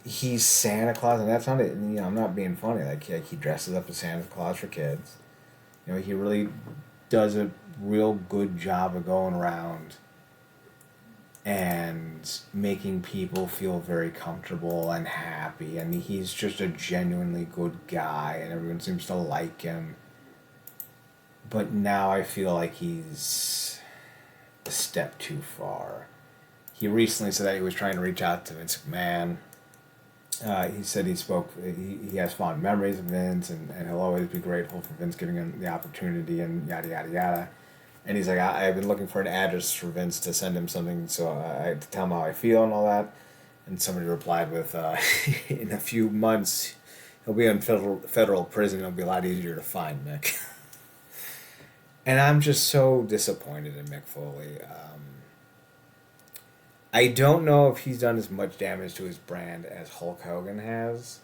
He's Santa Claus, and that's not it. I'm not being funny. Like he dresses up as Santa Claus for kids. He really does a real good job of going around and making people feel very comfortable and happy. And he's just a genuinely good guy, and everyone seems to like him. But now I feel like he's a step too far. He recently said that he was trying to reach out to Vince McMahon. He said he has fond memories of Vince, and he'll always be grateful for Vince giving him the opportunity and yada yada yada. And he's like, I've been looking for an address for Vince to send him something to tell him how I feel and all that. And somebody replied with, in a few months, he'll be in federal prison. It'll be a lot easier to find Mick. And I'm just so disappointed in Mick Foley. I don't know if he's done as much damage to his brand as Hulk Hogan has.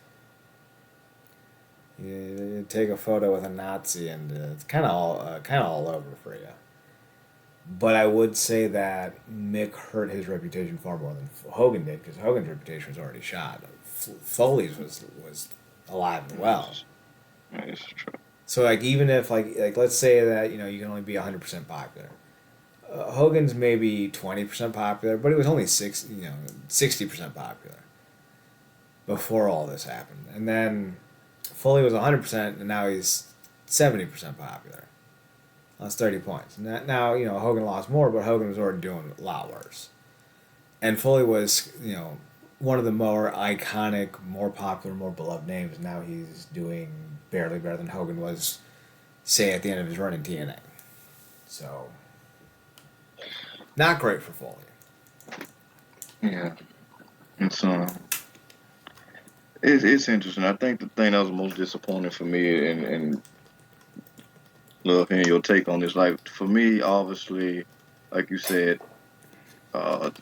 You take a photo with a Nazi, and it's kind of all over for you. But I would say that Mick hurt his reputation far more than Hogan did, because Hogan's reputation was already shot. Foley's was alive and well. That's true. So even if let's say that you can only be 100% popular. Hogan's maybe 20% popular, but he was only 60% popular before all this happened. And then Foley was 100%, and now he's 70% popular. Lost 30 points. Now, Hogan lost more, but Hogan was already doing a lot worse. And Foley was, one of the more iconic, more popular, more beloved names. Now he's doing barely better than Hogan was, say, at the end of his run in TNA. So, not great for Foley. Yeah, it's it's interesting. I think the thing that was most disappointing for me, and love hearing your take on this. Like for me, obviously, like you said,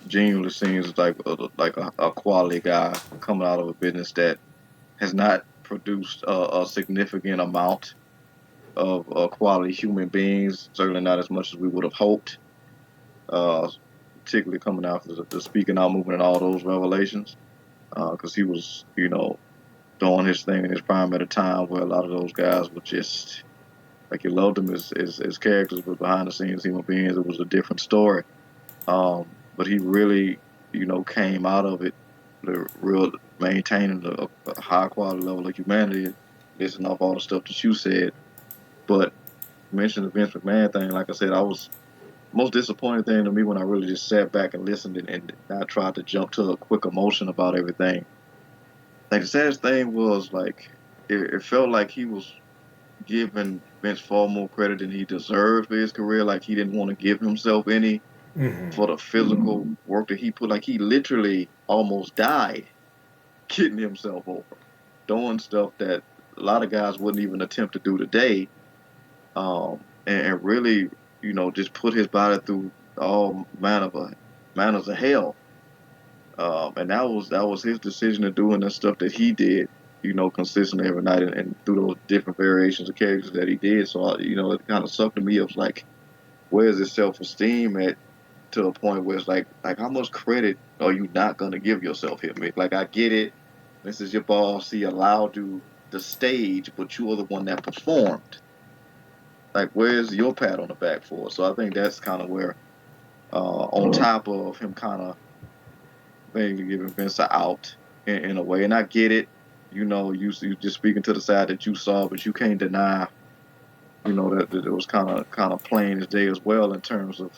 genuinely seems like a quality guy coming out of a business that has not produced a significant amount of quality human beings. Certainly not as much as we would have hoped. Uh, Particularly coming after the speaking out movement and all those revelations, because he was, doing his thing in his prime at a time where a lot of those guys were just like you loved them as characters, but behind the scenes human beings, it was a different story. But he really, came out of it, the real maintaining a high quality level of humanity, listening off all the stuff that you said. But mentioned the Vince McMahon thing, like I said, I was most disappointing thing to me when I really just sat back and listened and not tried to jump to a quick emotion about everything. Like the saddest thing was like it felt like he was giving Vince far more credit than he deserved for his career. Like he didn't want to give himself any Mm-hmm. for the physical work that he put. Like he literally almost died getting himself over. doing stuff that a lot of guys wouldn't even attempt to do today, and really, just put his body through all manners of hell. And that was his decision to do and the stuff that he did, consistently every night and through those different variations of characters that he did. So, it kind of sucked to me. It was like, where's his self esteem at to a point where it's like how much credit are you not gonna give yourself here, Mick? Like I get it, this is your boss. He allowed you the stage, but you are the one that performed. Like, where's your pat on the back for? So I think that's kind of where, on top of him kind of maybe giving Vince a out in a way, and I get it. You just speaking to the side that you saw, but you can't deny, that it was kind of plain as day as well in terms of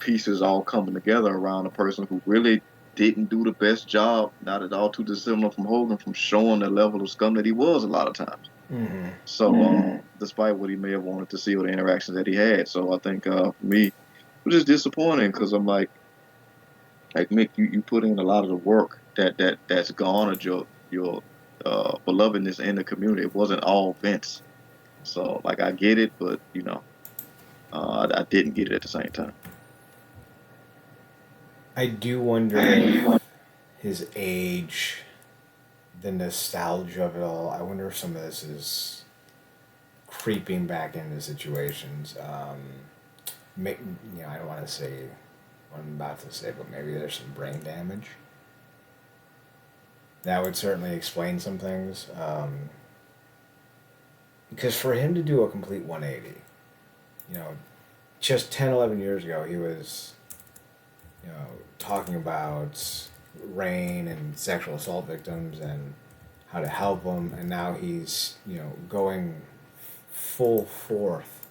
pieces all coming together around a person who really didn't do the best job, not at all too dissimilar from Hogan, from showing the level of scum that he was a lot of times. Mm-hmm. So, despite what he may have wanted to see or the interactions that he had, so I think for me, it was just disappointing because I'm like Mick, you put in a lot of the work that's garnered your belovedness in the community. It wasn't all Vince. So like I get it, but I didn't get it at the same time. I do wonder if his age, the nostalgia of it all, I wonder if some of this is creeping back into situations. I don't want to say what I'm about to say, but maybe there's some brain damage. That would certainly explain some things. Because for him to do a complete 180, you know, just 10, 11 years ago, he was, talking about rain and sexual assault victims and how to help them, and now he's, going full forth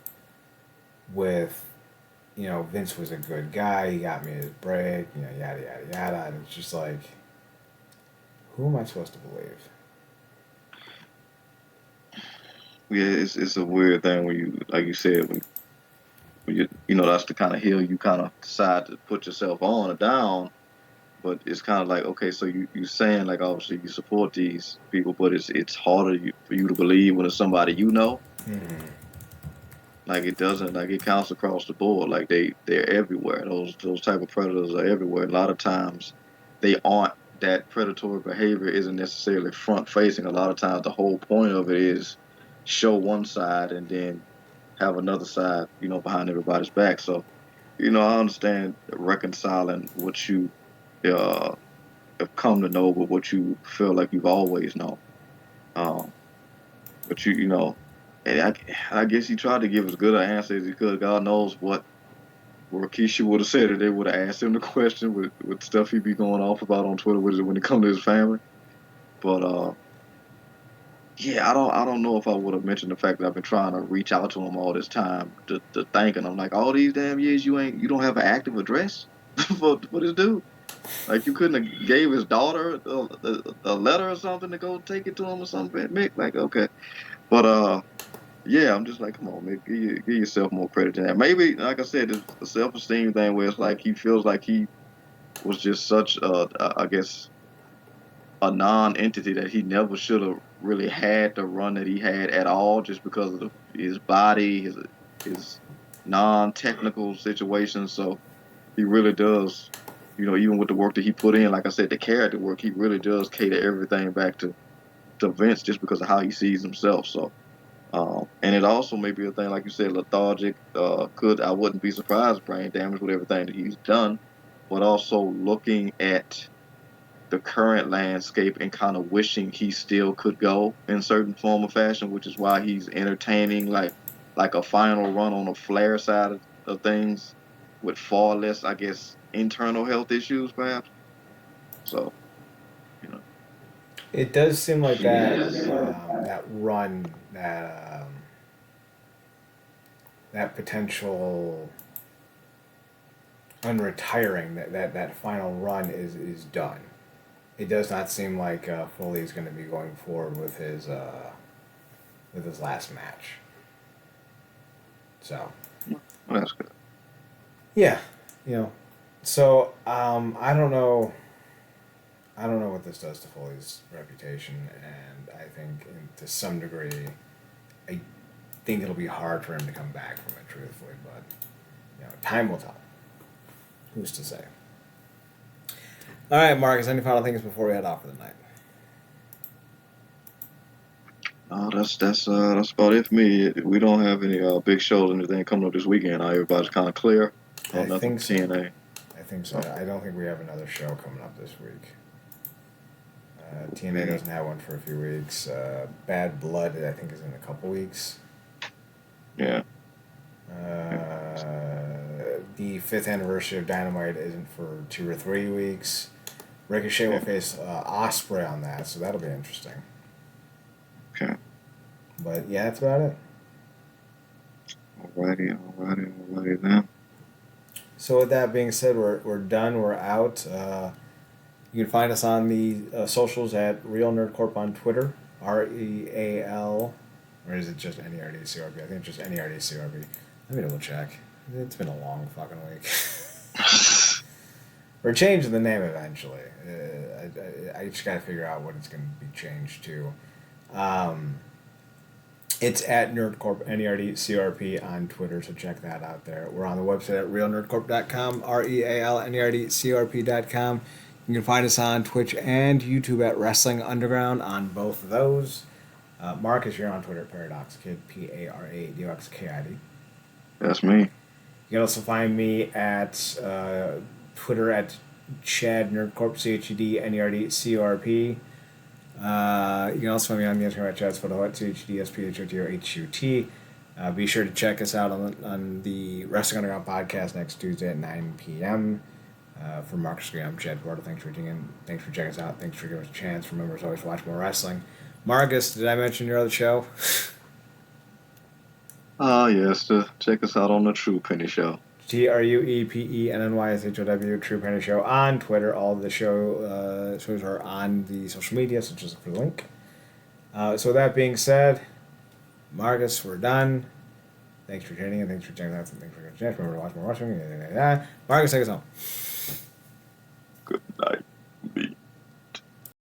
with, Vince was a good guy, he got me his break, yada, yada, yada, and it's just like, who am I supposed to believe? Yeah, it's a weird thing when you, like you said, when that's the kind of hill you kind of decide to put yourself on or down. But it's kind of like, okay, so you saying like obviously you support these people, but it's harder for you to believe when it's somebody you know. Mm-hmm. Like it doesn't, like it counts across the board. Like they're everywhere. Those type of predators are everywhere. A lot of times they aren't. That predatory behavior isn't necessarily front facing. A lot of times the whole point of it is show one side and then have another side, behind everybody's back. So, I understand reconciling what you uh, have come to know with what you feel like you've always known. Um, but and I guess he tried to give as good an answer as he could. God knows what Rikishi would have said if they would have asked him the question with stuff he'd be going off about on Twitter when it comes to his family. But yeah, I don't know if I would have mentioned the fact that I've been trying to reach out to him all this time to thank him. I'm like, all these damn years you don't have an active address for this dude. Like you couldn't have gave his daughter a letter or something to go take it to him or something, Mick. Like okay, but yeah, I'm just like, come on, Mick, give yourself more credit than that. Maybe, like I said, it's a self-esteem thing where it's like he feels like he was just such I guess a non-entity that he never should have really had the run that he had at all, just because of his body, his non-technical situations. So he really does, even with the work that he put in, like I said, the character work, he really does cater everything back to Vince just because of how he sees himself. So, and it also may be a thing, like you said, lethargic. I wouldn't be surprised, brain damage with everything that he's done, but also looking at the current landscape and kind of wishing he still could go in certain form or fashion, which is why he's entertaining like a final run on the Flair side of things with far less, I guess, internal health issues, perhaps. So, you know, It does seem like that yes. that run that potential unretiring that final run is done. It does not seem like Foley is going to be going forward with his last match. So Well, that's good. yeah, So I don't know. I don't know what this does to Foley's reputation, and I think to some degree, I think it'll be hard for him to come back from it, truthfully. But time will tell. Who's to say? All right, Marcus. Any final things before we head off for the night? That's about it for me. We don't have any big shows or anything coming up this weekend. Everybody's kind of clear. I Nothing think so. TNA. I think so. Okay. I don't think we have another show coming up this week. TNA doesn't have one for a few weeks. Bad Blood, I think, is in a couple weeks. Yeah. The 5th anniversary of Dynamite isn't for 2 or 3 weeks. Ricochet will face Ospreay on that, so that'll be interesting. Okay. But yeah, that's about it. Alrighty then. So with that being said, we're done. We're out. You can find us on the socials at Real Nerd Corp on Twitter, REAL, or is it just NERDCRB? I think it's just NERDCRB. Let me double check. It's been a long fucking week. We're changing the name eventually. I just got to figure out what it's going to be changed to. It's at NerdCorp, NERDCRP on Twitter, so check that out there. We're on the website at realnerdcorp.com, REALNERDCRP.com. You can find us on Twitch and YouTube at Wrestling Underground on both of those. Marcus, you're on Twitter at ParadoxKid, PARADOXKID. That's me. You can also find me at Twitter at Chad Nerdcorp, CHED NERDCRP. You can also find me on the Instagram at Chad's Photo at CHDSPHOTOHUT. Be sure to check us out on the Wrestling Underground podcast next Tuesday at 9 p.m. For Marcus Graham, I'm Chad Porter. Thanks for tuning in. Thanks for checking us out. Thanks for giving us a chance. Remember, as always, watch more wrestling. Marcus, did I mention your other show? Yes. Check us out on the True Penny Show. TRUEPENNYSHOW, True Penny Show on Twitter. All of the shows are on the social media, so just look for the link. So with that being said, Marcus, we're done. Thanks for tuning in. Thanks for checking out. Thanks for checking out. Remember to watch more wrestling. Marcus, take us home.